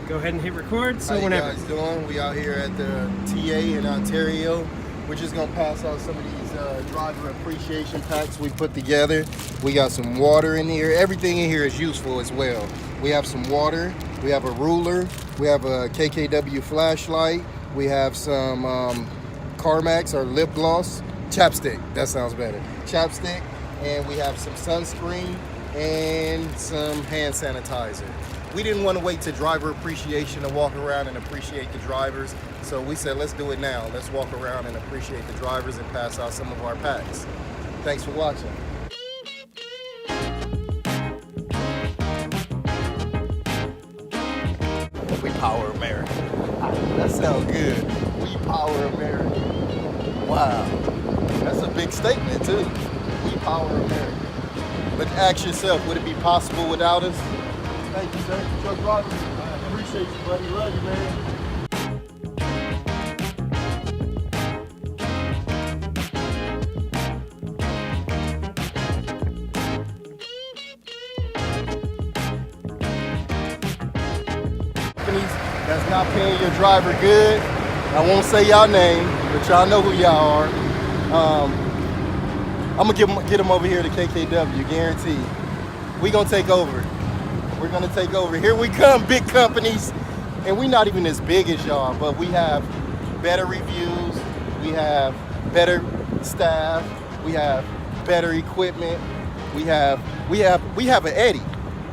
Go ahead and hit record. So How you whenever. guys doing? We out here at the TA in Ontario. We're just gonna pass out some of these driver appreciation packs we put together. We got some water in here. Everything in here is useful as well. We have some water. We have a ruler. We have a KKW flashlight. We have some Carmax or lip gloss. Chapstick. That sounds better. Chapstick. And we have some sunscreen and some hand sanitizer. We didn't want to wait to driver appreciation to walk around and appreciate the drivers. So we said, let's do it now. Let's walk around and appreciate the drivers and pass out some of our packs. Thanks for watching. We power America. That sounds good. We power America. Wow. That's a big statement too. We power America. But ask yourself, would it be possible without us? Thank you, sir. Truck driver. I appreciate you, buddy. Love you, man. Companies that's not paying your driver good. I won't say y'all name, but y'all know who y'all are. I'm gonna get them over here to KKW, guaranteed. We gonna take over. We're gonna take over. Here we come, big companies. And we're not even as big as y'all, but we have better reviews, we have better staff, we have better equipment, we have an Eddie.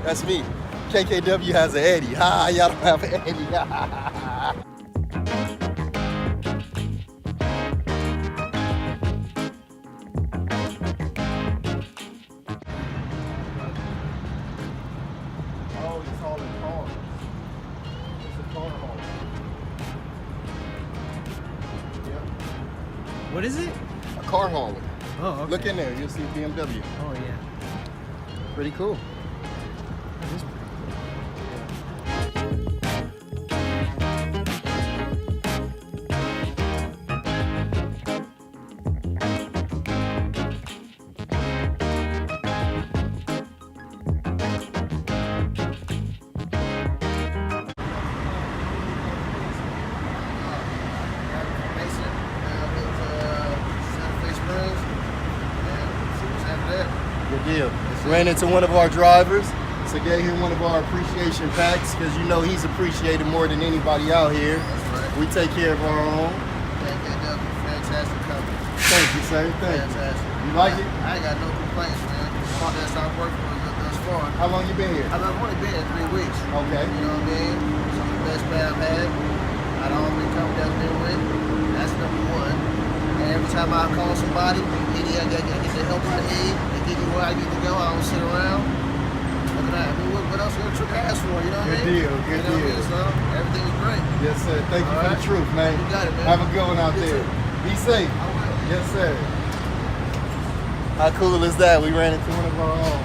That's me. KKW has an Eddie. Ha, y'all don't have an Eddie. What is it? A car hauler. Oh, okay. Look in there, you'll see BMW. Oh, yeah. Pretty cool. That is pretty Good deal. Ran into one of our drivers, so gave him one of our appreciation packs because you know he's appreciated more than anybody out here. That's right. We take care of our own. KKW, fantastic company. Thank you, sir. Thank you. Fantastic. You like it? I ain't got no complaints, man. It's all that I've worked for thus far. How long you been here? I've only been here 3 weeks. Okay. You know what I mean? Some of the best pay I've had. I don't only company I've been with. That's number one. And every time I call somebody, I get the help I need. They get me where I need to go. I don't sit around. Look at that. I mean, what else can a trick ask for? You know what I Good mean? deal, good you know deal. What I mean? So everything is great. Yes, sir. Thank you All for the right. truth, man. You got it, man. Have a good one out You there. too. Be safe. I will. Yes, sir. How cool is that? We ran into one of our own.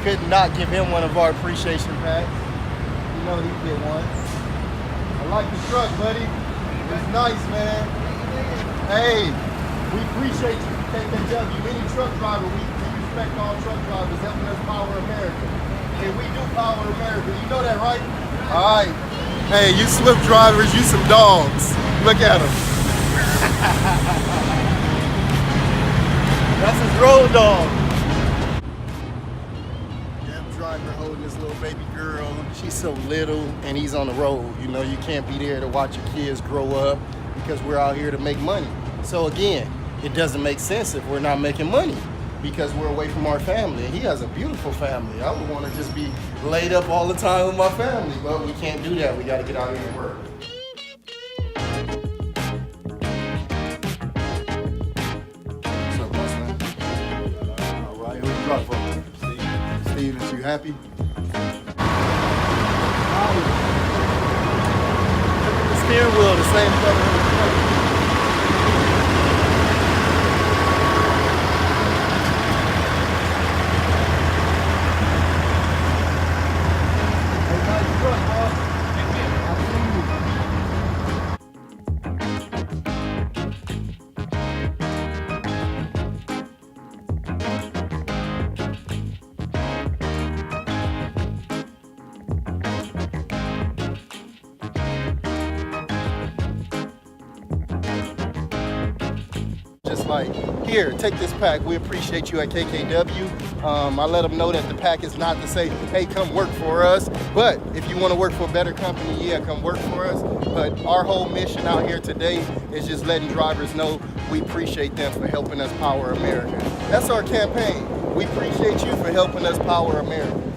Could not give him one of our appreciation packs. You know he'd get one. I like the truck, buddy. It's nice, man. Hey, we appreciate you, KKW. Any truck driver, we respect all truck drivers helping us power America. And we do power America. You know that, right? All right. Hey, you Swift drivers, you some dogs. Look at them. That's his road dog. That driver holding this little baby girl. She's so little and he's on the road. You know, you can't be there to watch your kids grow up because we're out here to make money. So again, it doesn't make sense if we're not making money because we're away from our family. And he has a beautiful family. I would want to just be laid up all the time with my family, but we can't do that. We got to get out here and work. What's up, boss man? All right, who you drive for? Steve, is you happy? The steering wheel, the same color. like, here, take this pack. We appreciate you at KKW. I let them know that the pack is not to say, hey, come work for us. But if you want to work for a better company, yeah, come work for us. But our whole mission out here today is just letting drivers know we appreciate them for helping us power America. That's our campaign. We appreciate you for helping us power America.